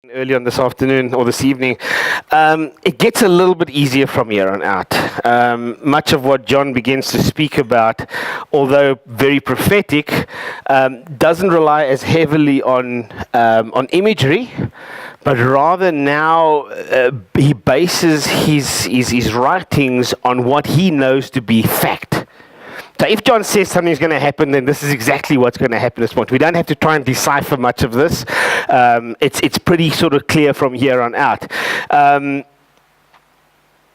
Early on this afternoon or this evening, it gets a little bit easier from here on out. Much of what John begins to speak about, although very prophetic, doesn't rely as heavily on imagery, but rather now he bases his writings on what he knows to be fact. So if John says something's going to happen, then this is exactly what's going to happen at this point. We don't have to try and decipher much of this. It's pretty sort of clear from here on out.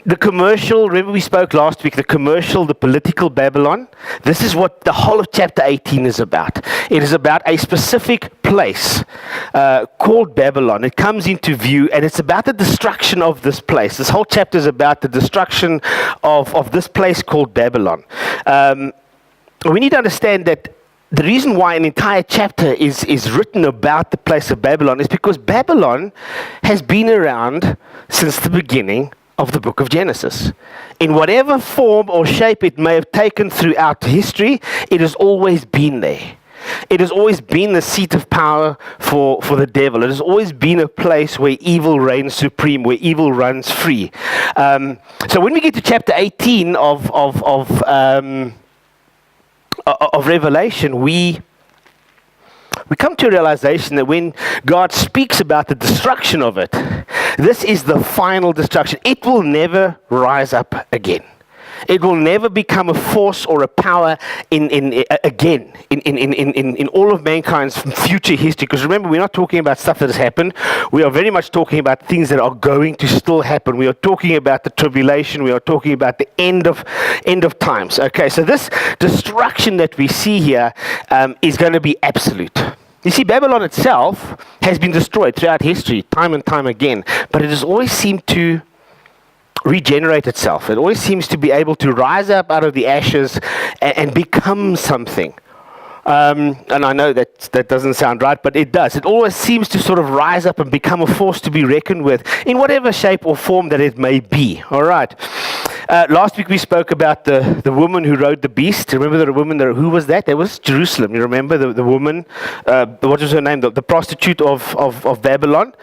The commercial, remember we spoke last week, the political Babylon. This is what the whole of chapter 18 is about. It is about a specific place called Babylon. It comes into view and it's about the destruction of this place. This whole chapter is about the destruction of this place called Babylon. We need to understand that the reason why an entire chapter is written about the place of Babylon is because Babylon has been around since the beginning of the book of Genesis. In whatever form or shape it may have taken throughout history, it has always been there. It has always been the seat of power for the devil. It has always been a place where evil reigns supreme, where evil runs free. So when we get to chapter 18 of Revelation, we come to a realization that when God speaks about the destruction of it, this is the final destruction. It will never rise up again. It will never become a force or a power in all of mankind's future history. Because remember, we're not talking about stuff that has happened. We are very much talking about things that are going to still happen. We are talking about the tribulation. We are talking about the end of times. Okay, so this destruction that we see here is going to be absolute. You see, Babylon itself has been destroyed throughout history, time and time again, but it has always seemed to regenerate itself. It always seems to be able to rise up out of the ashes and become something. And I know that doesn't sound right, but it does. It always seems to sort of rise up and become a force to be reckoned with in whatever shape or form that it may be. All right. Last week we spoke about the woman who rode the beast. Remember the woman, who was that? That was Jerusalem. You remember the woman, what was her name? The prostitute of Babylon.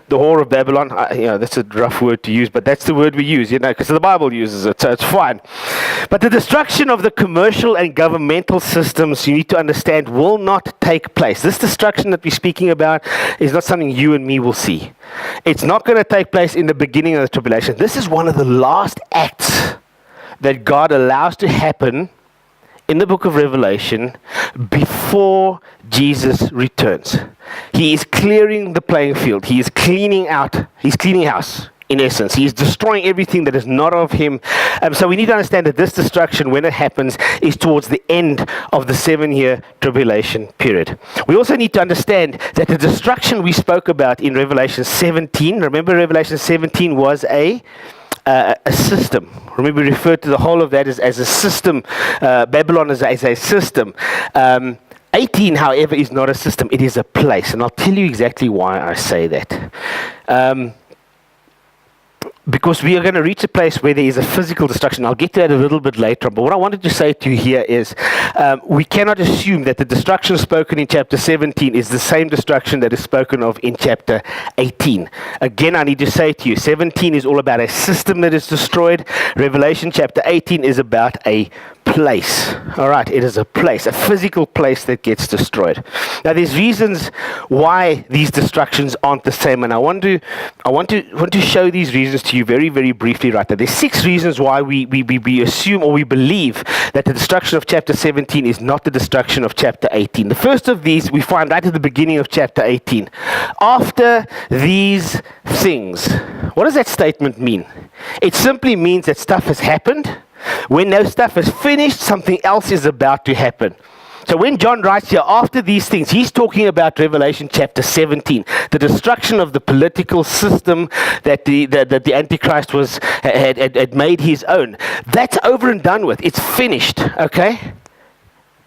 The whore of Babylon. That's a rough word to use, but that's the word we use, because the Bible uses it, so it's fine. But the destruction of the commercial and governmental systems, you need to understand, will not take place. This destruction that we're speaking about is not something you and me will see. It's not going to take place in the beginning of the tribulation. This is one of the last acts that God allows to happen in the book of Revelation before Jesus returns. He is clearing the playing field. He is cleaning house, in essence. He is destroying everything that is not of him. So we need to understand that this destruction, when it happens, is towards the end of the 7-year tribulation period. We also need to understand that the destruction we spoke about in Revelation 17, remember Revelation 17 was a system. Remember, we referred to the whole of that as a system. Babylon is a system. 18, however, is not a system. It is a place. And I'll tell you exactly why I say that. Because we are going to reach a place where there is a physical destruction. I'll get to that a little bit later on. But what I wanted to say to you here is we cannot assume that the destruction spoken in chapter 17 is the same destruction that is spoken of in chapter 18. Again, I need to say to you, 17 is all about a system that is destroyed. Revelation chapter 18 is about a place. All right, it is a place, a physical place that gets destroyed. Now, there's reasons why these destructions aren't the same, and I want to show these reasons to you very, very briefly right now. There's 6 reasons why we assume or we believe that the destruction of chapter 17 is not the destruction of chapter 18. The first of these we find right at the beginning of chapter 18. After these things. What does that statement mean? It simply means that stuff has happened. When that stuff is finished, something else is about to happen. So when John writes here, after these things, he's talking about Revelation chapter 17, the destruction of the political system that the Antichrist had made his own. That's over and done with. It's finished, okay?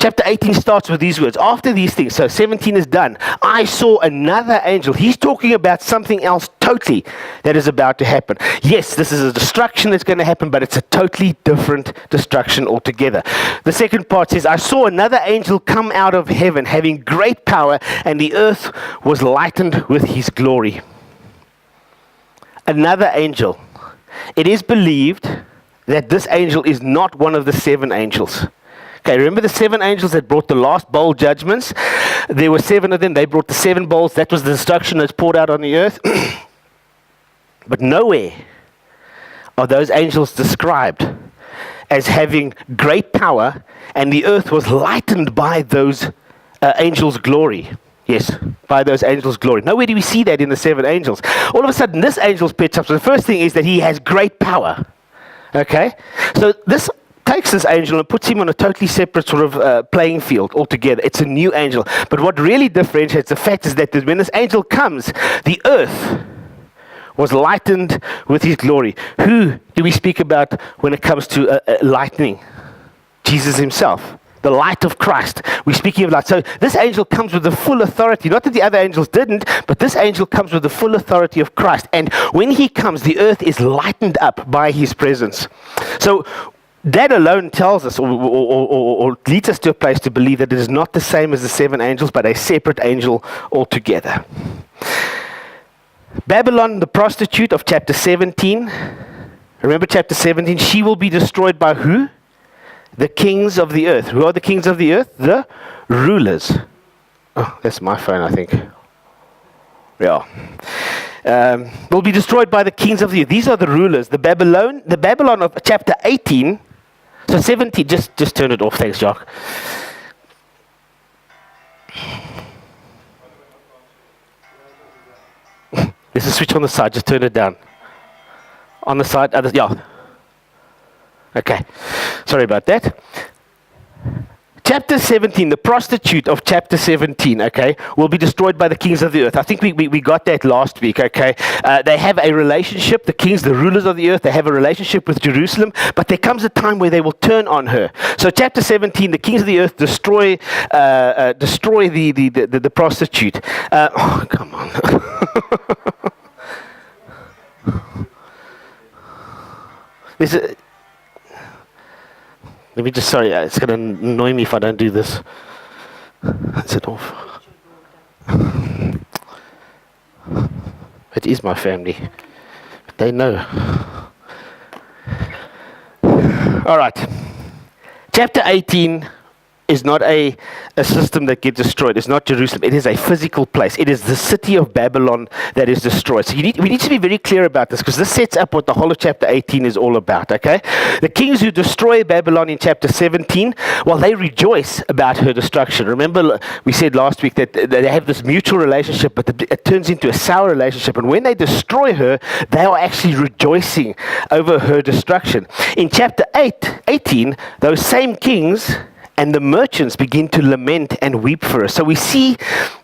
Chapter 18 starts with these words. After these things, so 17 is done. I saw another angel. He's talking about something else totally that is about to happen. Yes, this is a destruction that's going to happen, but it's a totally different destruction altogether. The second part says, I saw another angel come out of heaven, having great power, and the earth was lightened with his glory. another angel. It is believed that this angel is not one of the 7 angels. Okay, remember the 7 angels that brought the last bowl judgments? There were 7 of them. They brought the 7 bowls. That was the destruction that's poured out on the earth. But nowhere are those angels described as having great power, and the earth was lightened by those angels' glory. Yes, by those angels' glory. Nowhere do we see that in the 7 angels. All of a sudden, this angel's pitched up. So the first thing is that he has great power. Okay? So this takes this angel and puts him on a totally separate sort of playing field altogether. It's a new angel. But what really differentiates the fact is that when this angel comes, the earth was lightened with his glory. Who do we speak about when it comes to lightning? Jesus himself. The light of Christ. We're speaking of light. So this angel comes with the full authority. Not that the other angels didn't, but this angel comes with the full authority of Christ. And when he comes, the earth is lightened up by his presence. So that alone tells us or leads us to a place to believe that it is not the same as the 7 angels, but a separate angel altogether. Babylon, the prostitute of chapter 17. Remember chapter 17? She will be destroyed by who? The kings of the earth. Who are the kings of the earth? The rulers. Oh, that's my phone, I think. Yeah. Will be destroyed by the kings of the earth. These are the rulers. The Babylon of chapter 18. So 17. Just turn it off. Thanks, Jock. There's a switch on the side. Just turn it down. On the side. Yeah. Okay, sorry about that. Chapter 17, the prostitute of chapter 17, okay, will be destroyed by the kings of the earth. I think we got that last week, okay. They have a relationship, the kings, the rulers of the earth, they have a relationship with Jerusalem, but there comes a time where they will turn on her. So chapter 17, the kings of the earth destroy the prostitute. Oh, come on. There's a... Let me just, sorry, it's going to annoy me if I don't do this. Is it off? It is my family. They know. All right. Chapter 18 is not a system that gets destroyed. It's not Jerusalem. It is a physical place. It is the city of Babylon that is destroyed. So we need to be very clear about this, because this sets up what the whole of chapter 18 is all about, okay? The kings who destroy Babylon in chapter 17, well, they rejoice about her destruction. Remember, we said last week that they have this mutual relationship, but it turns into a sour relationship. And when they destroy her, they are actually rejoicing over her destruction. In chapter 18, those same kings and the merchants begin to lament and weep for her. So we see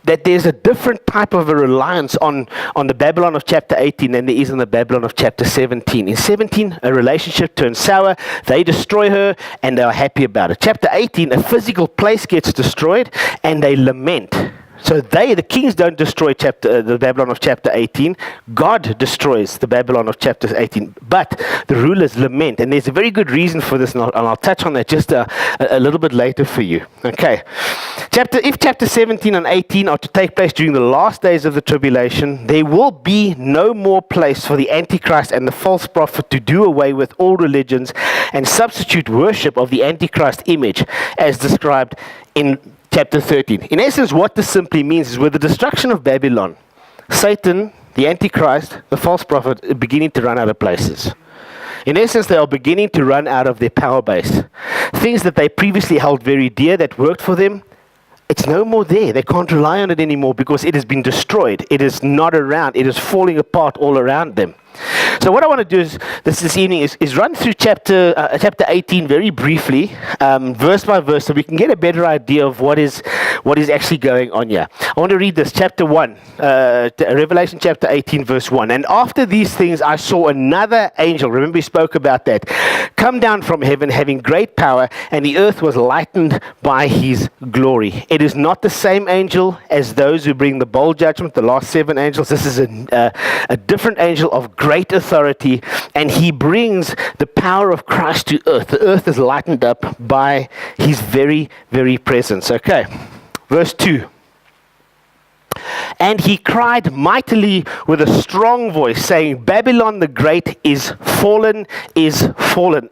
that there's a different type of a reliance on the Babylon of chapter 18 than there is on the Babylon of chapter 17. In 17, a relationship turns sour, they destroy her, and they are happy about it. Chapter 18, a physical place gets destroyed, and they lament. So the kings don't destroy the Babylon of chapter 18. God destroys the Babylon of chapter 18. But the rulers lament. And there's a very good reason for this, and I'll touch on that just a little bit later for you. Okay. If chapter 17 and 18 are to take place during the last days of the tribulation, there will be no more place for the Antichrist and the false prophet to do away with all religions and substitute worship of the Antichrist image as described in chapter 13. In essence, what this simply means is with the destruction of Babylon, Satan, the Antichrist, the false prophet are beginning to run out of places. In essence, they are beginning to run out of their power base. Things that they previously held very dear that worked for them, it's no more there. They can't rely on it anymore because it has been destroyed. It is not around. It is falling apart all around them. So what I want to do is this evening is run through chapter 18 very briefly, verse by verse, so we can get a better idea of what is actually going on here. I want to read this, chapter 1, Revelation chapter 18, verse 1. And after these things I saw another angel, remember we spoke about that, come down from heaven having great power, and the earth was lightened by his glory. It is not the same angel as those who bring the bowl judgment, the last 7 angels. This is a different angel of great authority, and he brings the power of Christ to earth. The earth is lightened up by his very, very presence. Okay, verse 2. And he cried mightily with a strong voice, saying, Babylon the Great is fallen,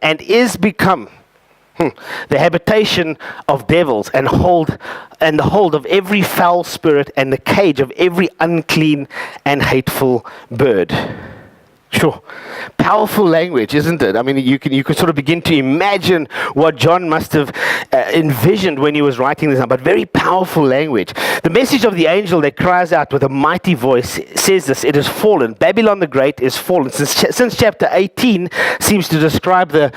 and is become the habitation of devils, and the hold of every foul spirit, and the cage of every unclean and hateful bird. Sure. Powerful language, isn't it? I mean, you can sort of begin to imagine what John must have envisioned when he was writing this down, but very powerful language. The message of the angel that cries out with a mighty voice says this: it is fallen. Babylon the Great is fallen. Since chapter 18 seems to describe the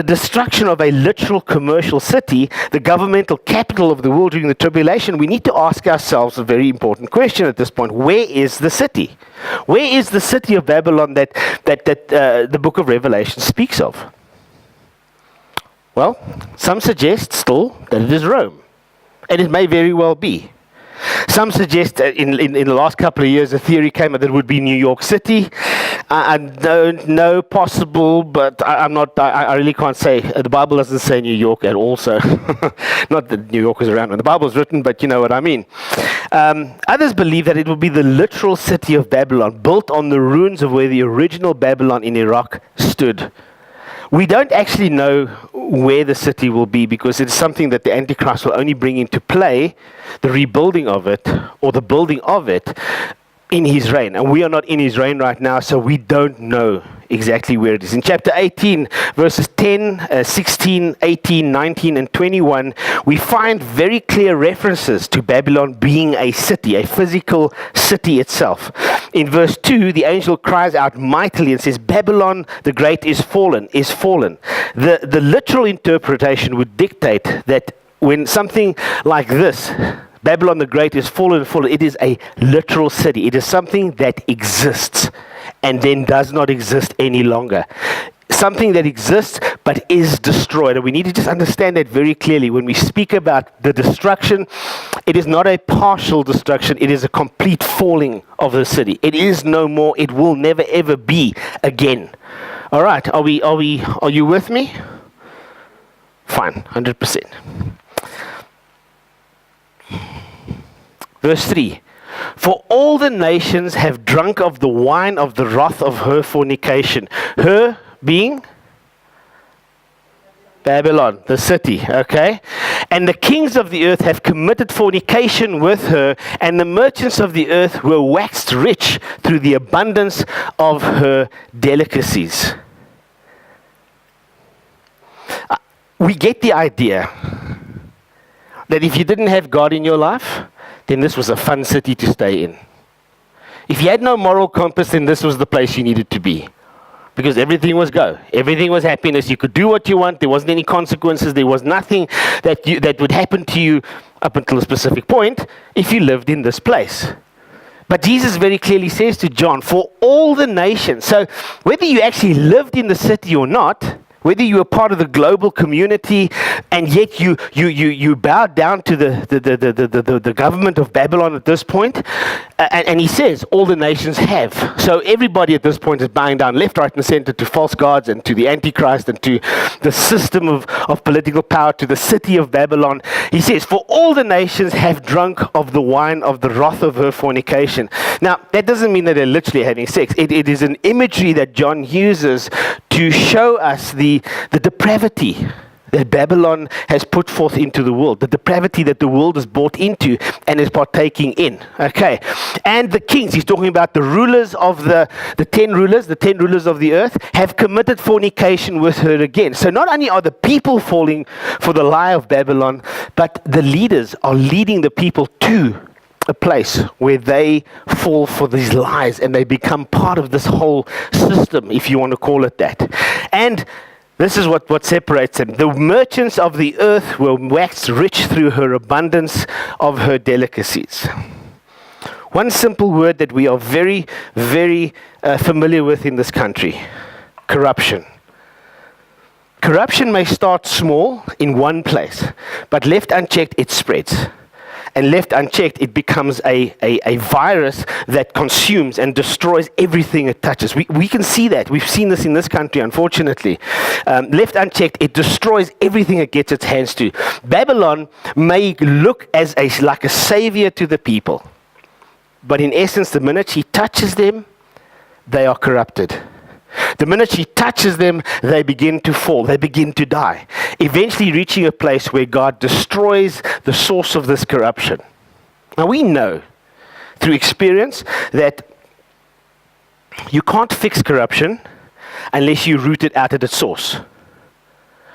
destruction of a literal commercial city, the governmental capital of the world during the tribulation, we need to ask ourselves a very important question at this point. Where is the city? Where is the city of Babylon that the book of Revelation speaks of? Well, some suggest still that it is Rome, and it may very well be. Some suggest in the last couple of years a theory came out that it would be New York City. I don't know, possible, but I really can't say. The Bible doesn't say New York at all, so not that New York was around when the Bible was written, but you know what I mean. Others believe that it will be the literal city of Babylon, built on the ruins of where the original Babylon in Iraq stood. We don't actually know where the city will be, because it's something that the Antichrist will only bring into play, the rebuilding of it, or the building of it, in his reign. And we are not in his reign right now, so we don't know exactly where it is. In chapter 18, verses 10, 16, 18, 19, and 21, we find very clear references to Babylon being a city, a physical city itself. In verse 2, the angel cries out mightily and says, Babylon the Great is fallen, is fallen. The literal interpretation would dictate that when something like this, Babylon the Great is fallen, it is a literal city. It is something that exists and then does not exist any longer. Something that exists but is destroyed. And we need to just understand that very clearly. When we speak about the destruction, it is not a partial destruction. It is a complete falling of the city. It is no more. It will never ever be again. All right. Are you with me? Fine. 100%. Verse 3, for all the nations have drunk of the wine of the wrath of her fornication. Her being Babylon, the city, okay? And the kings of the earth have committed fornication with her, and the merchants of the earth were waxed rich through the abundance of her delicacies. We get the idea that if you didn't have God in your life, then this was a fun city to stay in. If you had no moral compass, then this was the place you needed to be. Because everything was go. Everything was happiness. You could do what you want. There wasn't any consequences. There was nothing that would happen to you up until a specific point if you lived in this place. But Jesus very clearly says to John, for all the nations. So whether you actually lived in the city or not, whether you were part of the global community and yet you bowed down to the government of Babylon at this point, and he says all the nations have. So everybody at this point is bowing down left, right, and center to false gods and to the Antichrist and to the system of political power, to the city of Babylon. He says, for all the nations have drunk of the wine of the wrath of her fornication. Now, that doesn't mean that they're literally having sex. It is an imagery that John uses to show us the depravity that Babylon has put forth into the world, the depravity that the world is bought into and is partaking in. Okay, and the kings, he's talking about the rulers of the 10 rulers of the earth, have committed fornication with her again. So not only are the people falling for the lie of Babylon, but the leaders are leading the people to a place where they fall for these lies and they become part of this whole system, if you want to call it that. And this is what separates them. The merchants of the earth were waxed rich through her abundance of her delicacies. One simple word that we are very, very familiar with in this country: corruption. Corruption may start small in one place, but left unchecked, it spreads. And left unchecked, it becomes a virus that consumes and destroys everything it touches. We can see that. We've seen this in this country, unfortunately. Left unchecked, it destroys everything it gets its hands to. Babylon may look like a savior to the people. But in essence, the minute he touches them, they are corrupted. The minute he touches them, they begin to fall. They begin to die. Eventually reaching a place where God destroys the source of this corruption. Now we know through experience that you can't fix corruption unless you root it out at its source.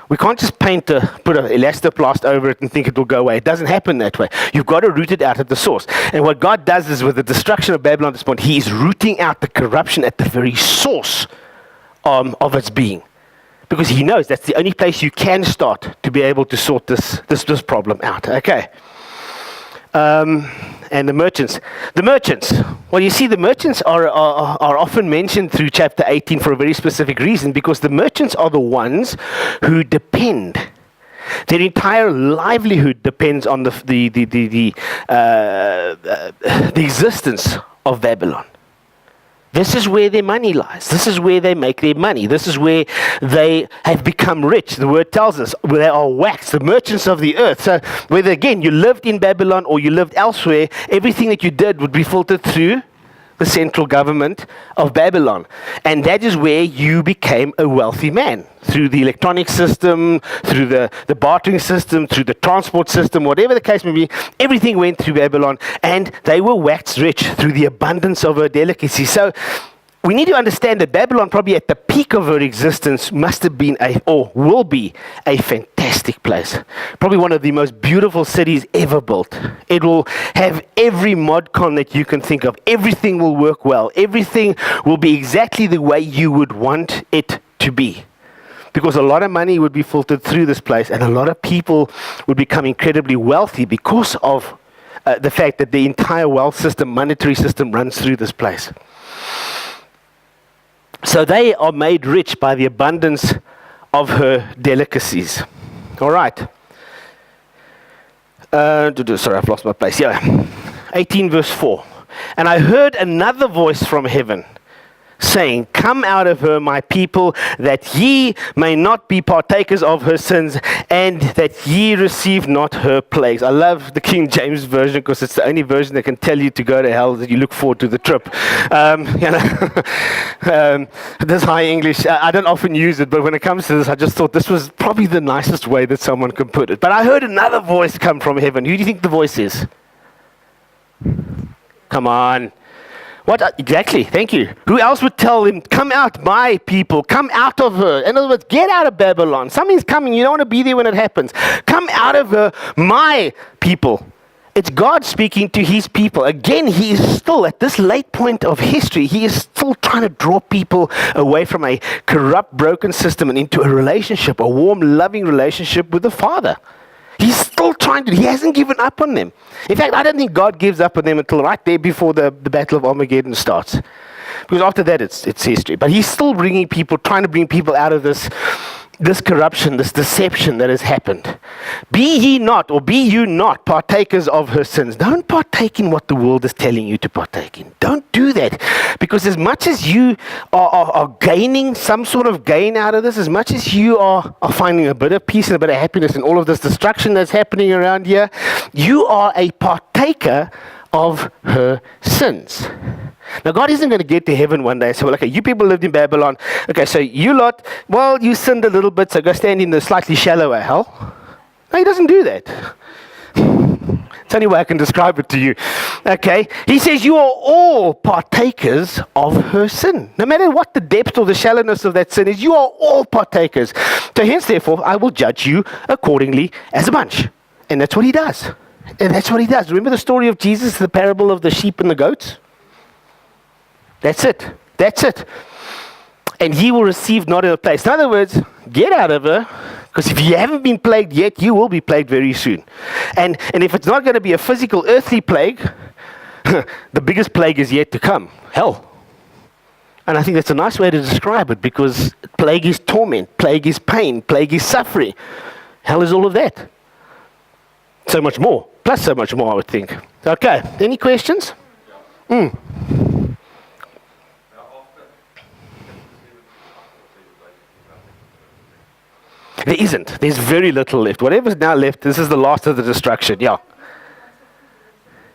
We can't just put an elastoplast over it and think it will go away. It doesn't happen that way. You've got to root it out at the source. And what God does is with the destruction of Babylon at this point, he is rooting out the corruption at the very source of its being. Because he knows that's the only place you can start to be able to sort this problem out. Okay. And the merchants. Well, you see, the merchants are often mentioned through chapter 18 for a very specific reason, because the merchants are the ones who depend. Their entire livelihood depends on the existence of Babylon. This is where their money lies. This is where they make their money. This is where they have become rich. The word tells us where they are waxed, the merchants of the earth. So whether, again, you lived in Babylon or you lived elsewhere, everything that you did would be filtered through the central government of Babylon. And that is where you became a wealthy man. Through the electronic system, through the bartering system, through the transport system, whatever the case may be, everything went through Babylon, and they were waxed rich through the abundance of her delicacy. So we need to understand that Babylon, probably at the peak of her existence, must have been or will be a fantastic place. Probably one of the most beautiful cities ever built. It will have every modcon that you can think of. Everything will work well. Everything will be exactly the way you would want it to be. Because a lot of money would be filtered through this place, and a lot of people would become incredibly wealthy because of the fact that the entire wealth system, monetary system, runs through this place. So they are made rich by the abundance of her delicacies. All right. Sorry, I've lost my place. Yeah. 18 verse 4. And I heard another voice from heaven, saying, come out of her, my people, that ye may not be partakers of her sins, and that ye receive not her plagues. I love the King James Version because it's the only version that can tell you to go to hell, that you look forward to the trip. This high English, I don't often use it, but when it comes to this, I just thought this was probably the nicest way that someone can put it. But I heard another voice come from heaven. Who do you think the voice is? Come on. What? Exactly. Thank you. Who else would tell him, come out, my people, come out of her? In other words, get out of Babylon. Something's coming. You don't want to be there when it happens. Come out of her, my people. It's God speaking to his people. Again, he is still, at this late point of history, he is still trying to draw people away from a corrupt, broken system and into a relationship, a warm, loving relationship with the Father. He's still trying to, he hasn't given up on them. In fact, I don't think God gives up on them until right there before the Battle of Armageddon starts. Because after that, it's history. But he's still bringing people, trying to bring people out of this corruption, this deception that has happened. Be ye not, or be you not, partakers of her sins. Don't partake in what the world is telling you to partake in. Don't do that. Because as much as you are gaining some sort of gain out of this, as much as you are finding a bit of peace and a bit of happiness in all of this destruction that's happening around here, you are a partaker of her sins. Now, God isn't going to get to heaven one day and say, well, okay, you people lived in Babylon. Okay, so you lot, well, you sinned a little bit, so go stand in the slightly shallower hell. No, he doesn't do that. It's the only way I can describe it to you. Okay, he says you are all partakers of her sin. No matter what the depth or the shallowness of that sin is, you are all partakers. So hence, therefore, I will judge you accordingly as a bunch. And that's what he does. And that's what he does. Remember the story of Jesus, the parable of the sheep and the goats? That's it. That's it. And ye will receive not in a place. In other words, get out of her, because if you haven't been plagued yet, you will be plagued very soon. And if it's not going to be a physical, earthly plague, the biggest plague is yet to come. Hell. And I think that's a nice way to describe it, because plague is torment, plague is pain, plague is suffering. Hell is all of that. So much more. Plus so much more, I would think. Okay. Any questions? There isn't. There's very little left. Whatever's now left, this is the last of the destruction. Yeah.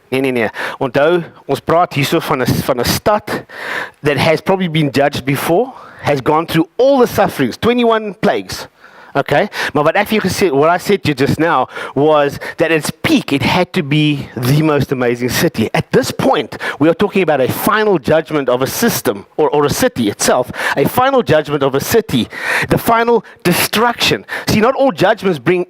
Nee. Onthou, ons praat hierso van 'n stad that has probably been judged before, has gone through all the sufferings, 21 plagues. Okay? Maar what I said to you just now was that at its peak, it had to be the most amazing city. At this point, we are talking about a final judgment of a system, or a city itself, a final judgment of a city, the final destruction. See, not all judgments bring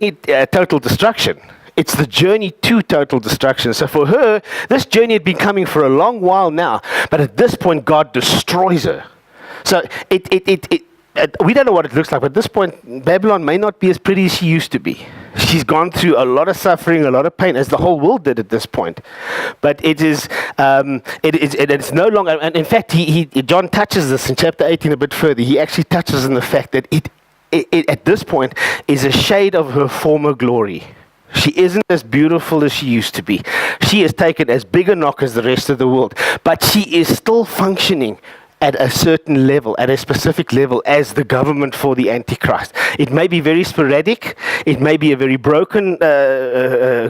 total destruction. It's the journey to total destruction. So for her, this journey had been coming for a long while now, but at this point, God destroys her. So we don't know what it looks like, but at this point, Babylon may not be as pretty as she used to be. She's gone through a lot of suffering, a lot of pain, as the whole world did at this point. But it's no longer, and in fact, John touches this in chapter 18 a bit further. He actually touches on the fact that it at this point is a shade of her former glory. She isn't as beautiful as she used to be. She has taken as big a knock as the rest of the world, but she is still functioning at a certain level, at a specific level, as the government for the Antichrist. It may be very sporadic, it may be a very broken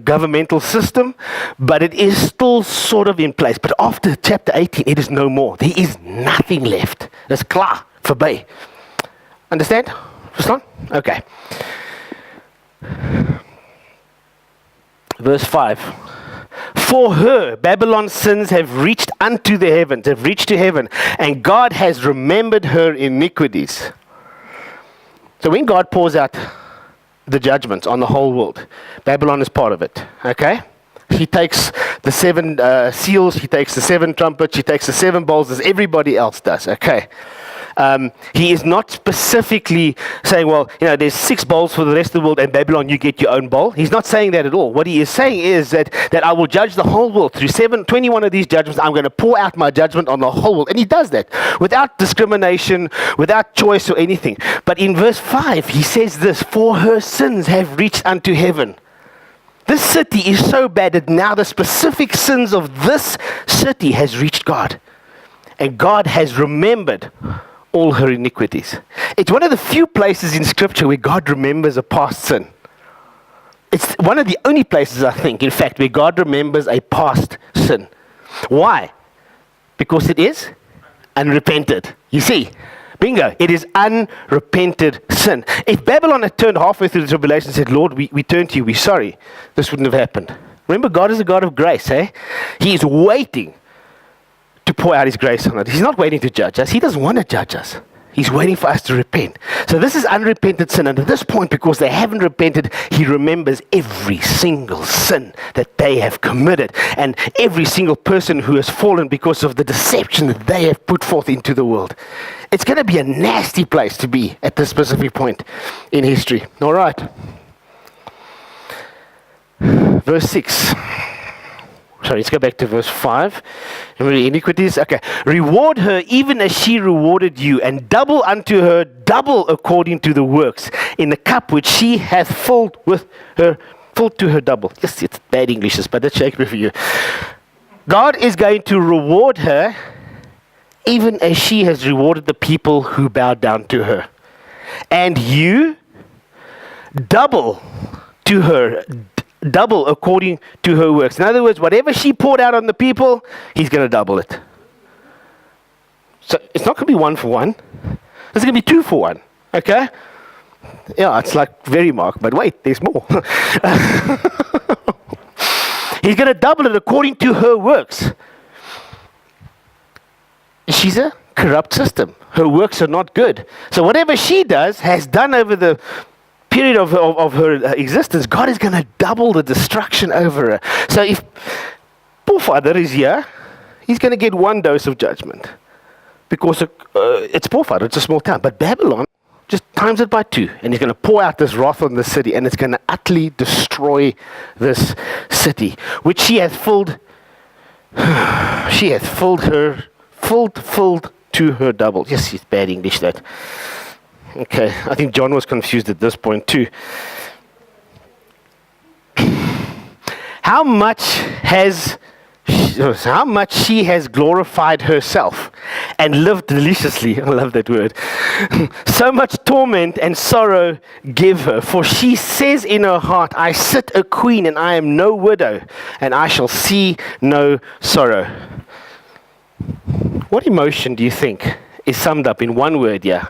governmental system, but it is still sort of in place. But after chapter 18, it is no more. There is nothing left. That's klaar, verby. Understand? Verstaan? Okay. Verse 5. For her, Babylon's sins have reached unto the heavens, have reached to heaven, and God has remembered her iniquities. So when God pours out the judgments on the whole world, Babylon is part of it, okay? He takes the 7 seals, he takes the 7 trumpets, he takes the 7 bowls, as everybody else does, okay? He is not specifically saying, well, there's 6 bowls for the rest of the world, and Babylon, you get your own bowl. He's not saying that at all. What he is saying is that I will judge the whole world through 21 of these judgments. I'm going to pour out my judgment on the whole world. And he does that without discrimination, without choice or anything. But in verse 5, he says this, for her sins have reached unto heaven. This city is so bad that now the specific sins of this city has reached God. And God has remembered all her iniquities. It's one of the few places in Scripture where God remembers a past sin. It's one of the only places, I think, in fact, where God remembers a past sin. Why? Because it is unrepented. You see, bingo, it is unrepented sin. If Babylon had turned halfway through the tribulation and said, Lord, we turn to you, we're sorry, this wouldn't have happened. Remember, God is a God of grace, eh? He is waiting to pour out his grace on it. He's not waiting to judge us. He doesn't want to judge us. He's waiting for us to repent. So this is unrepented sin. And at this point, because they haven't repented, he remembers every single sin that they have committed. And every single person who has fallen because of the deception that they have put forth into the world. It's going to be a nasty place to be at this specific point in history. All right. Verse 6. Sorry, let's go back to verse 5. Remember the iniquities? Okay. Reward her even as she rewarded you, and double unto her, double according to the works, in the cup which she hath filled to her double. Yes, it's bad English, but that's Shakespeare for you. God is going to reward her even as she has rewarded the people who bowed down to her. And you double to her, double according to her works. In other words, whatever she poured out on the people, he's going to double it. So it's not going to be 1 for 1. It's going to be 2 for 1. Okay? Yeah, it's like very marked, but wait, there's more. He's going to double it according to her works. She's a corrupt system. Her works are not good. So whatever she has done over the period of her existence, God is going to double the destruction over her. So if poor father is here, he's going to get 1 dose of judgment. Because it's poor father, it's a small town. But Babylon just times it by 2. And he's going to pour out this wrath on the city. And it's going to utterly destroy this city. Which she hath filled to her double. Yes, it's bad English that. Okay, I think John was confused at this point too. How much has she has glorified herself and lived deliciously. I love that word. So much torment and sorrow give her. For she says in her heart, I sit a queen and I am no widow, and I shall see no sorrow. What emotion do you think is summed up in one word here?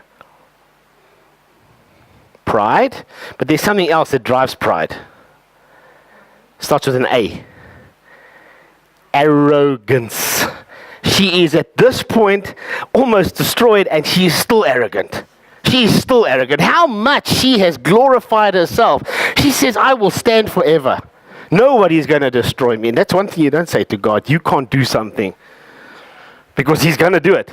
Pride. But there's something else that drives pride. Starts with an A. Arrogance. She is at this point almost destroyed, and she is still arrogant. She is still arrogant. How much she has glorified herself. She says, I will stand forever. Nobody is going to destroy me. And that's one thing you don't say to God. You can't do something, because he's going to do it.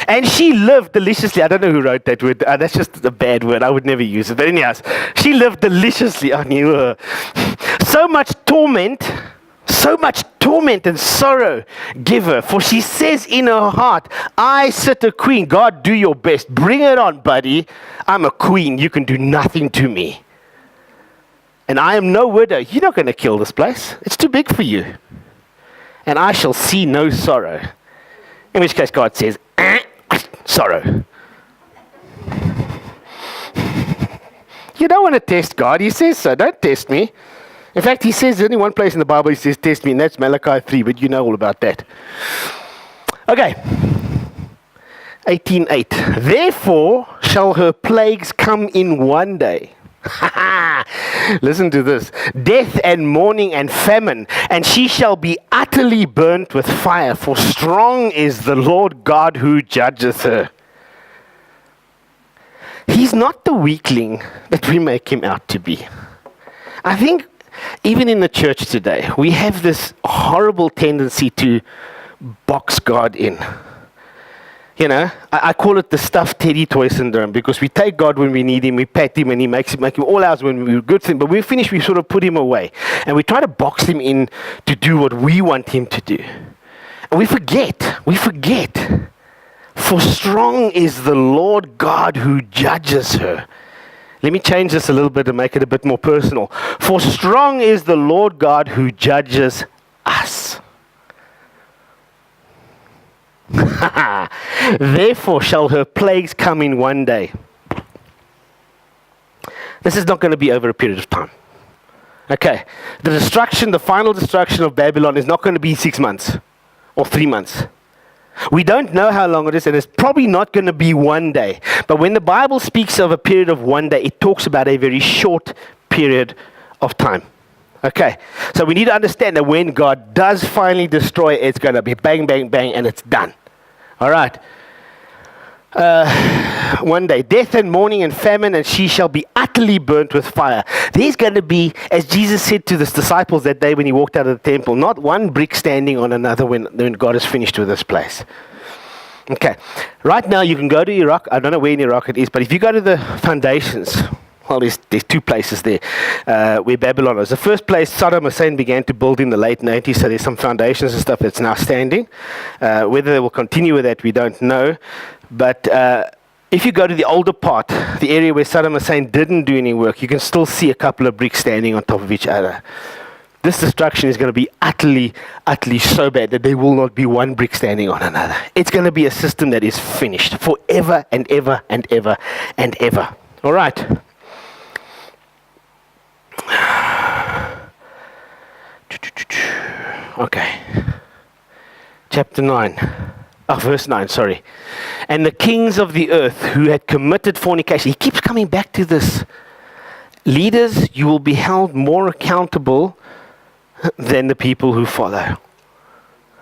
And she lived deliciously. I don't know who wrote that word. That's just a bad word. I would never use it. But anyways, she lived deliciously. I knew her. So much torment and sorrow give her. For she says in her heart, I sit a queen. God, do your best. Bring it on, buddy. I'm a queen. You can do nothing to me. And I am no widow. You're not going to kill this place. It's too big for you. And I shall see no sorrow. In which case God says, sorrow. You don't want to test God. He says so. Don't test me. In fact, he says, there's only one place in the Bible he says, test me, and that's Malachi 3, but you know all about that. Okay. 18:8. Therefore shall her plagues come in one day. Listen to this. Death and mourning and famine, and she shall be utterly burnt with fire, for strong is the Lord God who judgeth her. He's not the weakling that we make him out to be. I think even in the church today, we have this horrible tendency to box God in. You know, I call it the stuffed teddy toy syndrome, because we take God when we need him, we pet him, and he make him all ours when we're good thing. But when we finish, we sort of put him away. And we try to box him in to do what we want him to do. And we forget. For strong is the Lord God who judges her. Let me change this a little bit and make it a bit more personal. For strong is the Lord God who judges us. Therefore shall her plagues come in one day. This is not going to be over a period of time. Okay. The final destruction of Babylon is not going to be 6 months or 3 months. We don't know how long it is, and it's probably not going to be one day. But when the Bible speaks of a period of one day, it talks about a very short period of time. Okay, so we need to understand that when God does finally destroy it, it's going to be bang, bang, bang, and it's done. All right. One day, death and mourning and famine, and she shall be utterly burnt with fire. There's going to be, as Jesus said to his disciples that day when he walked out of the temple, not one brick standing on another when God is finished with this place. Okay, right now you can go to Iraq. I don't know where in Iraq it is, but if you go to the foundations, well, there's 2 places there where Babylon is. The first place, Saddam Hussein began to build in the late 90s, so there's some foundations and stuff that's now standing. Whether they will continue with that, we don't know. But if you go to the older part, the area where Saddam Hussein didn't do any work, you can still see a couple of bricks standing on top of each other. This destruction is going to be utterly so bad that there will not be one brick standing on another. It's going to be a system that is finished forever and ever and ever and ever. All right. Okay. Chapter 9. Verse 9, sorry. And the kings of the earth who had committed fornication. He keeps coming back to this. Leaders, you will be held more accountable than the people who follow.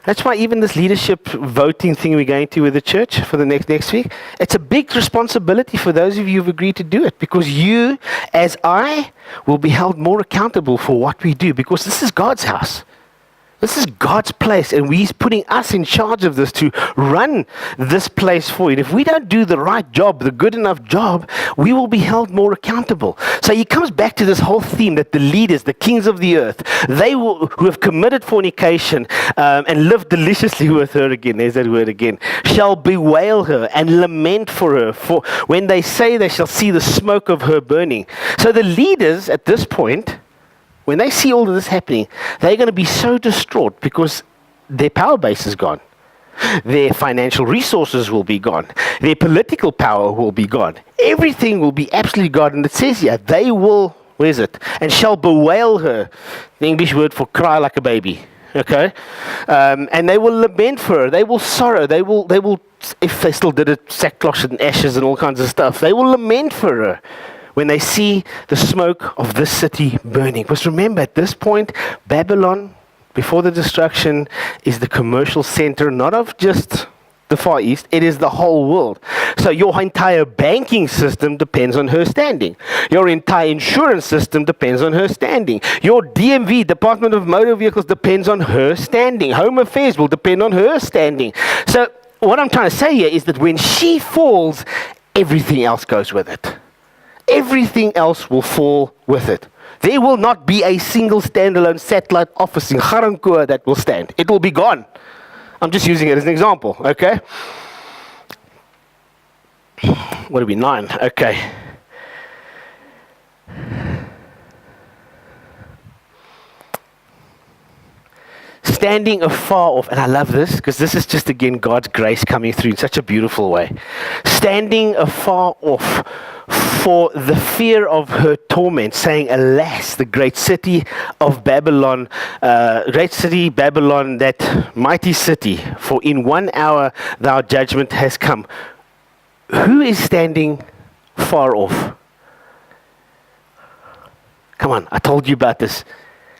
That's why even this leadership voting thing we're going to with the church for the next week, it's a big responsibility for those of you who've agreed to do it, because you, as I, will be held more accountable for what we do, because this is God's house. This is God's place, and He's putting us in charge of this to run this place for you. And if we don't do the right job, the good enough job, we will be held more accountable. So he comes back to this whole theme that the leaders, the kings of the earth, who have committed fornication and lived deliciously with her again, there's that word again, shall bewail her and lament for her. For when they say they shall see the smoke of her burning. So the leaders at this point, when they see all of this happening, they're going to be so distraught because their power base is gone. Their financial resources will be gone. Their political power will be gone. Everything will be absolutely gone. And it says here, they will, where is it? And shall bewail her. The English word for cry like a baby. Okay? And they will lament for her. They will sorrow. They will, if they still did it, sackcloth and ashes and all kinds of stuff. They will lament for her when they see the smoke of this city burning. Because remember, at this point, Babylon, before the destruction, is the commercial center, not of just the Far East, it is the whole world. So your entire banking system depends on her standing. Your entire insurance system depends on her standing. Your DMV, Department of Motor Vehicles, depends on her standing. Home Affairs will depend on her standing. So what I'm trying to say here is that when she falls, everything else goes with it. Everything else will fall with it. There will not be a single standalone satellite office in Ga-Rankuwa that will stand. It will be gone. I'm just using it as an example, okay? What are we, 9? Okay. Standing afar off, and I love this because this is just again God's grace coming through in such a beautiful way. Standing afar off for the fear of her torment, saying, alas, the great city of Babylon, great city Babylon, that mighty city, for in 1 hour thy judgment has come. Who is standing far off? Come on, I told you about this.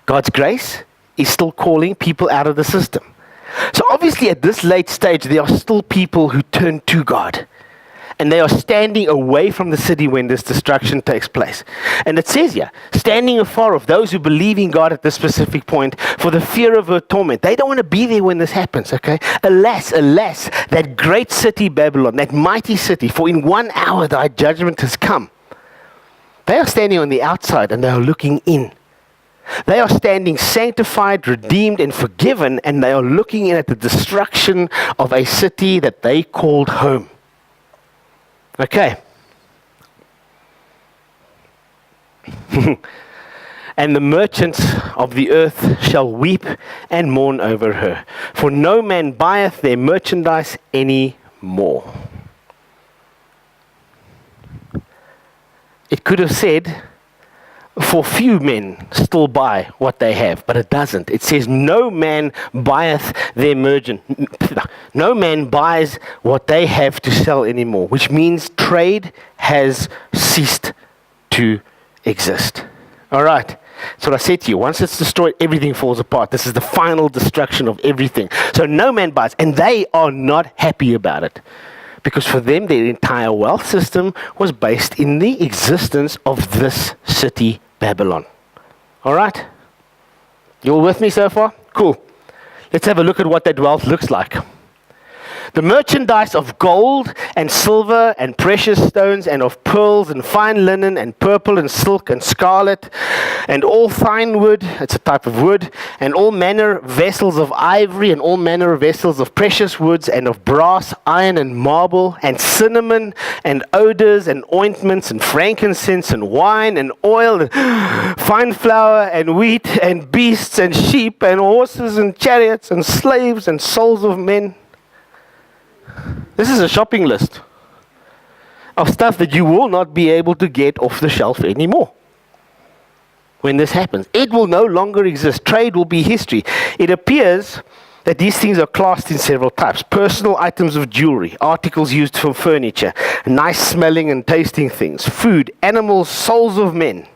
God's grace is still calling people out of the system. So obviously at this late stage, there are still people who turn to God. And they are standing away from the city when this destruction takes place. And it says here, standing afar off, those who believe in God at this specific point, for the fear of her torment. They don't want to be there when this happens, okay? Alas, alas, that great city Babylon, that mighty city, for in 1 hour thy judgment has come. They are standing on the outside and they are looking in. They are standing sanctified, redeemed, and forgiven, and they are looking in at the destruction of a city that they called home. Okay. And the merchants of the earth shall weep and mourn over her, for no man buyeth their merchandise any more. It could have said, for few men still buy what they have, but it doesn't. It says, no man buyeth their no man buys what they have to sell anymore, which means trade has ceased to exist. All right. So what I said to you, once it's destroyed, everything falls apart. This is the final destruction of everything. So no man buys, and they are not happy about it. Because for them, their entire wealth system was based in the existence of this city, Babylon. All right? You all with me so far? Cool. Let's have a look at what that wealth looks like. The merchandise of gold and silver and precious stones and of pearls and fine linen and purple and silk and scarlet and all fine wood, it's a type of wood, and all manner vessels of ivory and all manner vessels of precious woods and of brass, iron and marble and cinnamon and odors and ointments and frankincense and wine and oil and fine flour and wheat and beasts and sheep and horses and chariots and slaves and souls of men. This is a shopping list of stuff that you will not be able to get off the shelf anymore. When this happens, it will no longer exist. Trade will be history. It appears that these things are classed in several types. Personal items of jewelry, articles used for furniture, nice smelling and tasting things, food, animals, souls of men.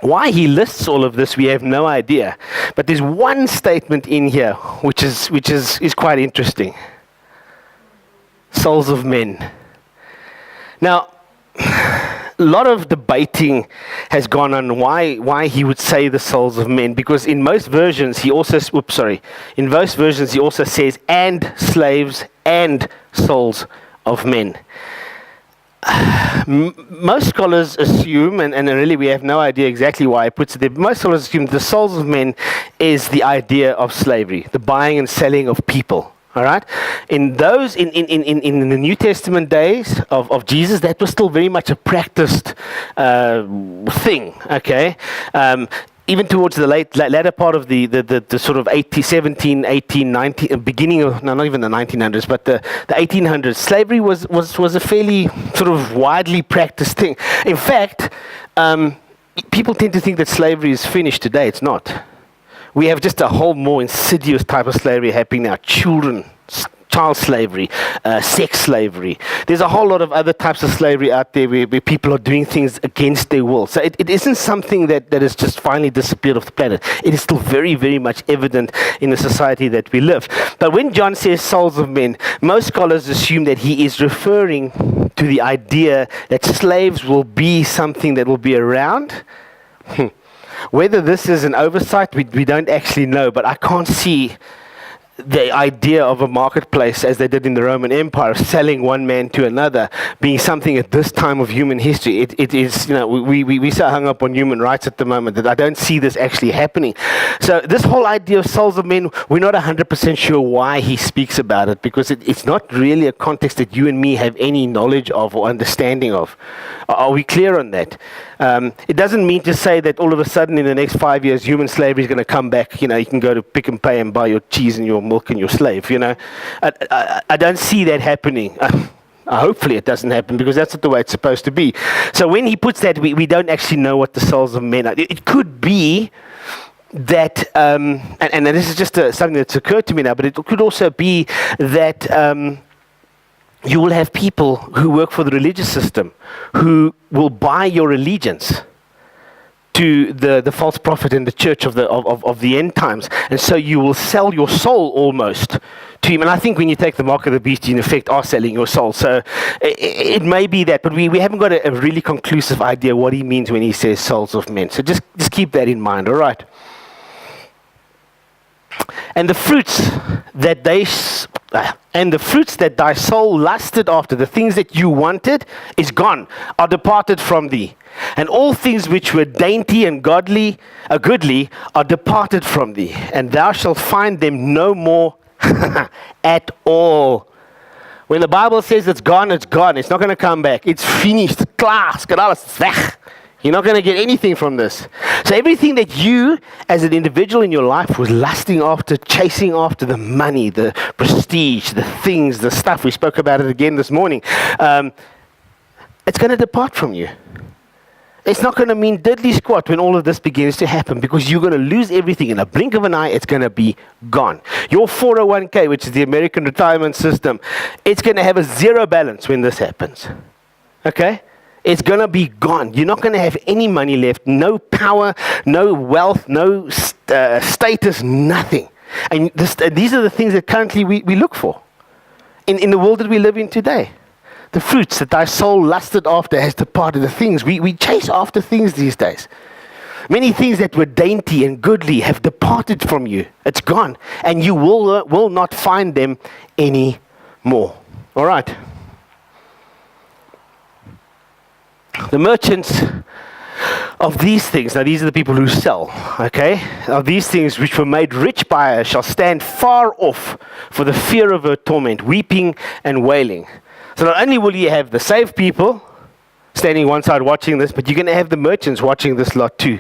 Why he lists all of this, we have no idea. But there's one statement in here which is quite interesting. Souls of men. Now, a lot of debating has gone on why he would say the souls of men, because in most versions he also says and slaves and souls of men. Most scholars assume, and really we have no idea exactly why he puts it there, but most scholars assume the souls of men is the idea of slavery, the buying and selling of people. All right? In the New Testament days of Jesus, that was still very much a practiced thing, okay? even towards the latter part of the sort of 17, 18, 19, beginning of, no, not even the 1900s, but the 1800s, slavery was a fairly sort of widely practiced thing. In fact, people tend to think that slavery is finished today. It's not. We have just a whole more insidious type of slavery happening now. Child slavery, sex slavery. There's a whole lot of other types of slavery out there where people are doing things against their will. So it isn't something that has just finally disappeared off the planet. It is still very, very much evident in the society that we live. But when John says souls of men, most scholars assume that he is referring to the idea that slaves will be something that will be around. Whether this is an oversight, we don't actually know, but I can't see the idea of a marketplace, as they did in the Roman Empire, selling one man to another, being something at this time of human history. It is, we're so hung up on human rights at the moment that I don't see this actually happening. So this whole idea of souls of men, we're not 100% sure why he speaks about it, because it's not really a context that you and me have any knowledge of or understanding of. Are we clear on that? It doesn't mean to say that all of a sudden in the next 5 years human slavery is going to come back. You can go to Pick and Pay and buy your cheese and your milk and your slave. I don't see that happening. Hopefully it doesn't happen, because that's not the way it's supposed to be. So when he puts that, we don't actually know what the souls of men are. It could be that, and this is just something that's occurred to me now, but it could also be that you will have people who work for the religious system who will buy your allegiance to the false prophet and the church of the end times. And so you will sell your soul almost to him. And I think when you take the mark of the beast, you in effect are selling your soul. So it may be that, but we haven't got a really conclusive idea what he means when he says souls of men. So just keep that in mind, all right? And the fruits that thy soul lusted after, the things that you wanted, is gone, are departed from thee. And all things which were dainty and goodly are departed from thee, and thou shalt find them no more at all. When the Bible says it's gone, it's gone. It's not going to come back. It's finished. Klaar, alles is weg. You're not going to get anything from this. So everything that you, as an individual in your life, was lusting after, chasing after, the money, the prestige, the things, the stuff, we spoke about it again this morning, it's going to depart from you. It's not going to mean diddly squat when all of this begins to happen, because you're going to lose everything. In a blink of an eye, it's going to be gone. Your 401k, which is the American retirement system, it's going to have a zero balance when this happens. Okay? It's going to be gone. You're not going to have any money left, no power, no wealth, no status, nothing. And these are the things that currently we look for in the world that we live in today. The fruits that thy soul lusted after has departed. The things, we chase after things these days. Many things that were dainty and goodly have departed from you. It's gone. And you will not find them anymore. All right. The merchants of these things, now these are the people who sell, okay, of these things which were made rich by her, shall stand far off for the fear of her torment, weeping and wailing. So not only will you have the saved people standing one side watching this, but you're going to have the merchants watching this lot too,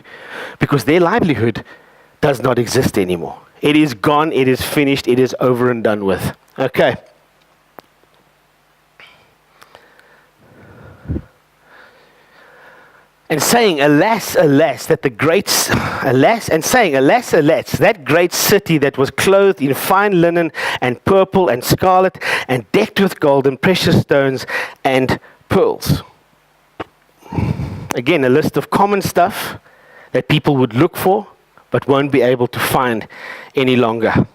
because their livelihood does not exist anymore. It is gone, it is finished, it is over and done with. Okay. And saying, alas, alas, that that great city that was clothed in fine linen and purple and scarlet and decked with gold and precious stones and pearls. Again, a list of common stuff that people would look for but won't be able to find any longer.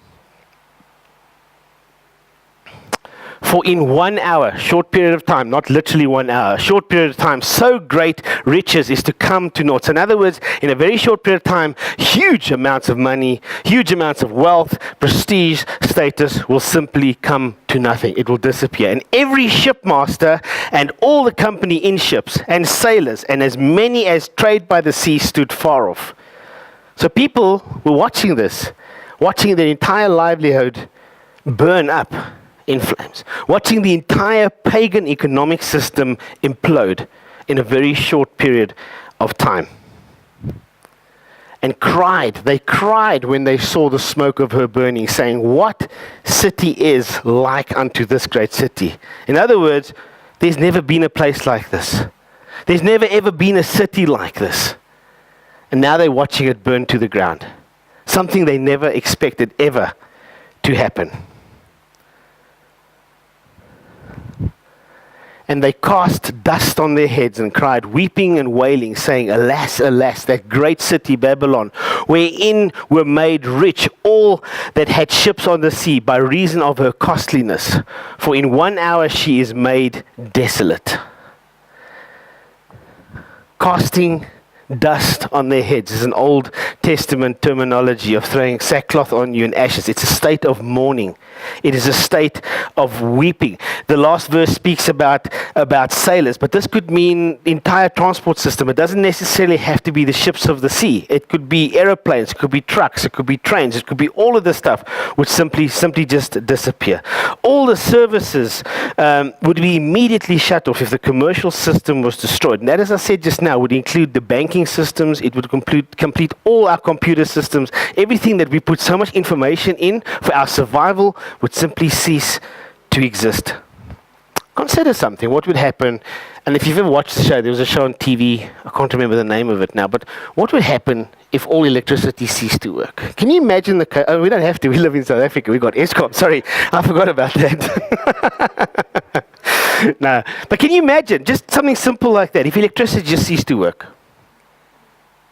For in 1 hour, short period of time, not literally 1 hour, short period of time, so great riches is to come to naught. So in other words, in a very short period of time, huge amounts of money, huge amounts of wealth, prestige, status will simply come to nothing. It will disappear. And every shipmaster and all the company in ships and sailors and as many as trade by the sea stood far off. So people were watching this, watching their entire livelihood burn up in flames, watching the entire pagan economic system implode in a very short period of time. and cried. They cried when they saw the smoke of her burning, saying, "What city is like unto this great city?" In other words, there's never been a place like this. There's never ever been a city like this. And now they're watching it burn to the ground. Something they never expected ever to happen. And they cast dust on their heads and cried, weeping and wailing, saying, "Alas, alas, that great city Babylon, wherein were made rich all that had ships on the sea by reason of her costliness. For in 1 hour she is made desolate." Casting dust on their heads is an Old Testament terminology of throwing sackcloth on you and ashes. It's a state of mourning. It is a state of weeping. The last verse speaks about sailors, but this could mean entire transport system. It doesn't necessarily have to be the ships of the sea. It could be aeroplanes, it could be trucks, it could be trains, it could be all of this stuff which simply just disappear. All the services would be immediately shut off if the commercial system was destroyed. And that, as I said just now, would include the banking systems. It would complete all our computer systems. Everything that we put so much information in for our survival would simply cease to exist. Consider something. What would happen, and if you've ever watched the show, there was a show on TV, I can't remember the name of it now, but what would happen if all electricity ceased to work? Can you imagine we don't have to, we live in South Africa, we got Eskom, sorry, I forgot about that. No, but can you imagine just something simple like that, if electricity just ceased to work?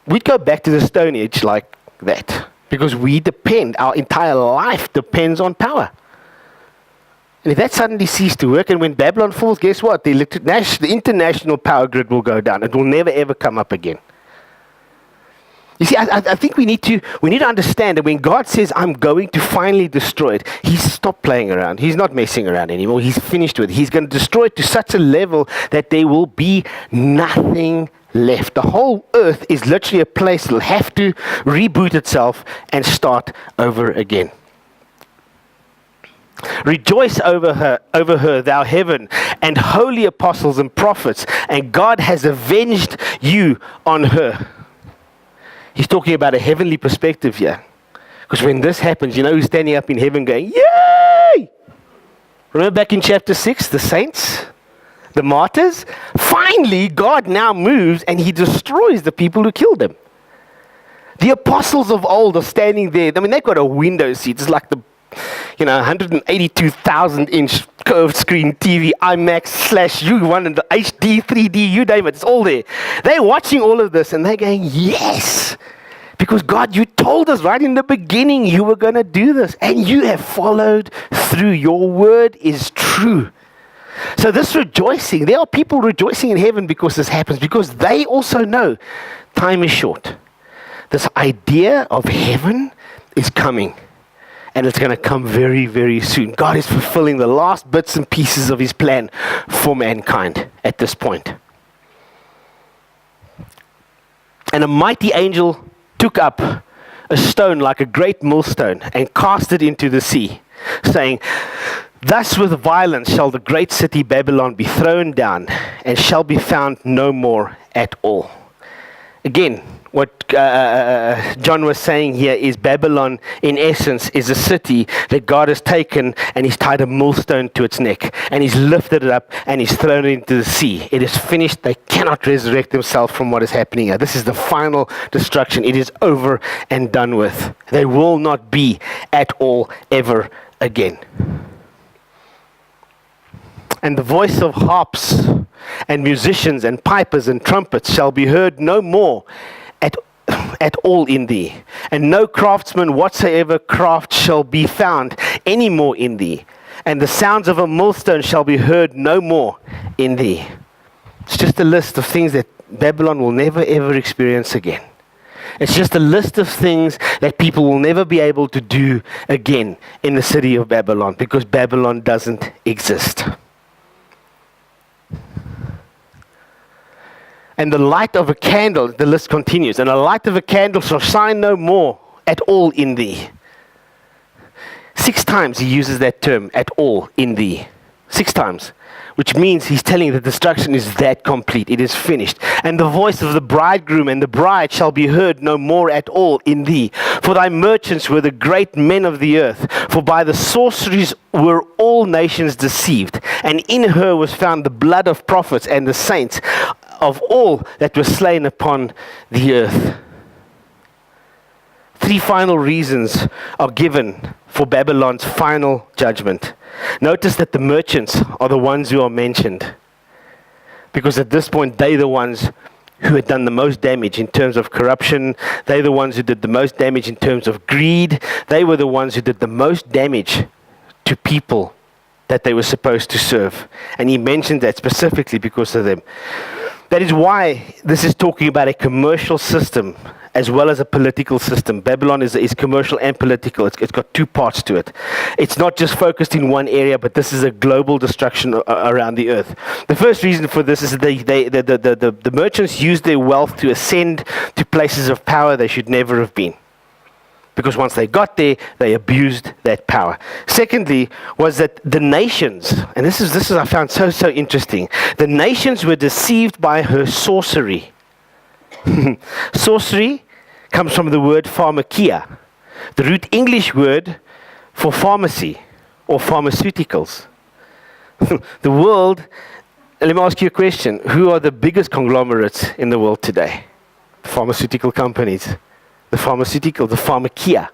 We'd go back to the Stone Age like that, because our entire life depends on power. And if that suddenly ceased to work, and when Babylon falls, guess what? The international power grid will go down. It will never ever come up again. You see, I think we need to understand that when God says, "I'm going to finally destroy it," He's stopped playing around. He's not messing around anymore. He's finished with it. He's going to destroy it to such a level that there will be nothing left. The whole earth is literally a place that will have to reboot itself and start over again. "Rejoice over her, thou heaven, and holy apostles and prophets, and God has avenged you on her." He's talking about a heavenly perspective here. Because when this happens, you know who's standing up in heaven going, "Yay!" Remember back in chapter 6, the saints, the martyrs? Finally, God now moves and He destroys the people who killed them. The apostles of old are standing there. I mean, they've got a window seat. It's like the 182,000-inch curved screen TV, IMAX/U1 and the HD, 3D, you name it, it's all there. They're watching all of this and they're going, "Yes, because God, you told us right in the beginning you were going to do this, and you have followed through. Your word is true." So this rejoicing, there are people rejoicing in heaven because this happens, because they also know time is short. This idea of heaven is coming. And it's going to come very, very soon. God is fulfilling the last bits and pieces of His plan for mankind at this point. "And a mighty angel took up a stone like a great millstone and cast it into the sea, saying, Thus with violence shall the great city Babylon be thrown down, and shall be found no more at all." Again, what John was saying here is Babylon, in essence, is a city that God has taken and He's tied a millstone to its neck, and He's lifted it up and He's thrown it into the sea. It is finished. They cannot resurrect themselves from what is happening here. This is the final destruction. It is over and done with. They will not be at all ever again. "And the voice of harps and musicians and pipers and trumpets shall be heard no more at all in thee, and no craftsman whatsoever craft shall be found any more in thee, and the sounds of a millstone shall be heard no more in thee." It's just a list of things that Babylon will never ever experience again. It's just a list of things that people will never be able to do again in the city of Babylon, because Babylon doesn't exist. "And the light of a candle," the list continues, "and the light of a candle shall shine no more at all in thee." 6 times he uses that term, "at all in thee." 6 times. which means he's telling the destruction is that complete. It is finished. And the voice of the bridegroom and the bride shall be heard no more at all in thee. For thy merchants were the great men of the earth. For by the sorceries were all nations deceived. And in her was found the blood of prophets and the saints of all that were slain upon the earth. 3 final reasons are given for Babylon's final judgment. Notice that the merchants are the ones who are mentioned, because at this point they're the ones who had done the most damage in terms of corruption. They're the ones who did the most damage in terms of greed. They were the ones who did the most damage to people that they were supposed to serve. And he mentioned that specifically because of them. That is why this is talking about a commercial system as well as a political system. Babylon is commercial and political. It's got 2 parts to it. It's not just focused in one area, but this is a global destruction around the earth. The first reason for this is the merchants used their wealth to ascend to places of power they should never have been. Because once they got there, they abused that power. Secondly, was that the nations, and this is I found so interesting. The nations were deceived by her sorcery. Sorcery comes from the word pharmakia, the root English word for pharmacy or pharmaceuticals. The world, let me ask you a question. Who are the biggest conglomerates in the world today? Pharmaceutical companies. The pharmakia.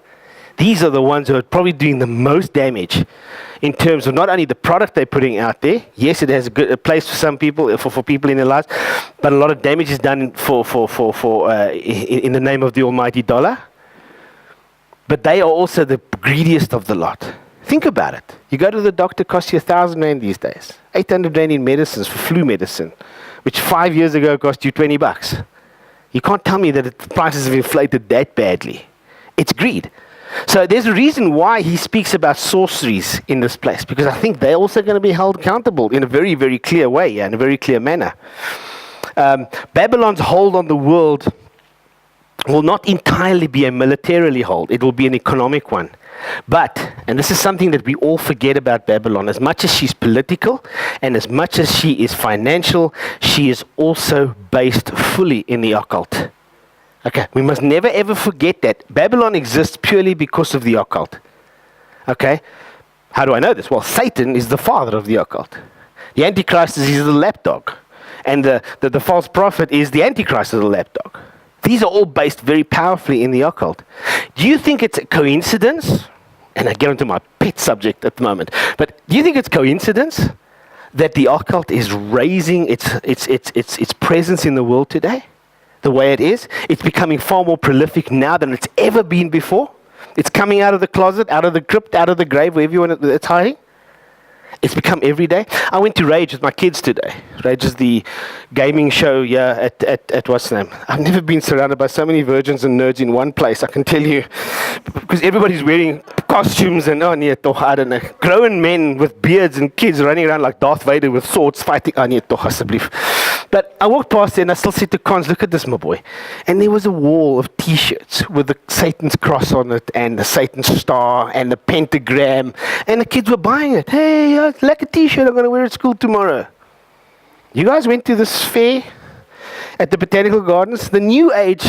These are the ones who are probably doing the most damage in terms of not only the product they're putting out there. Yes, it has a place for some people, for people in their lives, but a lot of damage is done in the name of the almighty dollar. But they are also the greediest of the lot. Think about it. You go to the doctor, costs you 1,000 rand these days. 800 rand in medicines for flu medicine, which 5 years ago cost you $20. You can't tell me that the prices have inflated that badly. It's greed. So there's a reason why he speaks about sorceries in this place, because I think they're also going to be held accountable in a very, very clear way, in a very clear manner. Babylon's hold on the world will not entirely be a militarily hold. It will be an economic one. But, and this is something that we all forget about Babylon, as much as she's political and as much as she is financial, she is also based fully in the occult. Okay, we must never ever forget that. Babylon exists purely because of the occult. Okay, how do I know this? Well, Satan is the father of the occult. The Antichrist is the lapdog. And the false prophet is the Antichrist of the lapdog. These are all based very powerfully in the occult. Do you think it's a coincidence? And I get into my pet subject at the moment. But do you think it's coincidence that the occult is raising its presence in the world today? The way it is? It's becoming far more prolific now than it's ever been before. It's coming out of the closet, out of the crypt, out of the grave, wherever you want it's hiding. It's become every day. I went to Rage with my kids today. Rage is the gaming show here at what's the name? I've never been surrounded by so many virgins and nerds in one place, I can tell you. Because everybody's wearing costumes and, I don't know, grown men with beards and kids running around like Darth Vader with swords fighting. But I walked past there and I still said to Cons, look at this, my boy. And there was a wall of t-shirts with the Satan's cross on it and the Satan's star and the pentagram. And the kids were buying it. Hey, I like a t-shirt I'm going to wear at school tomorrow. You guys went to this fair at the Botanical Gardens? The New Age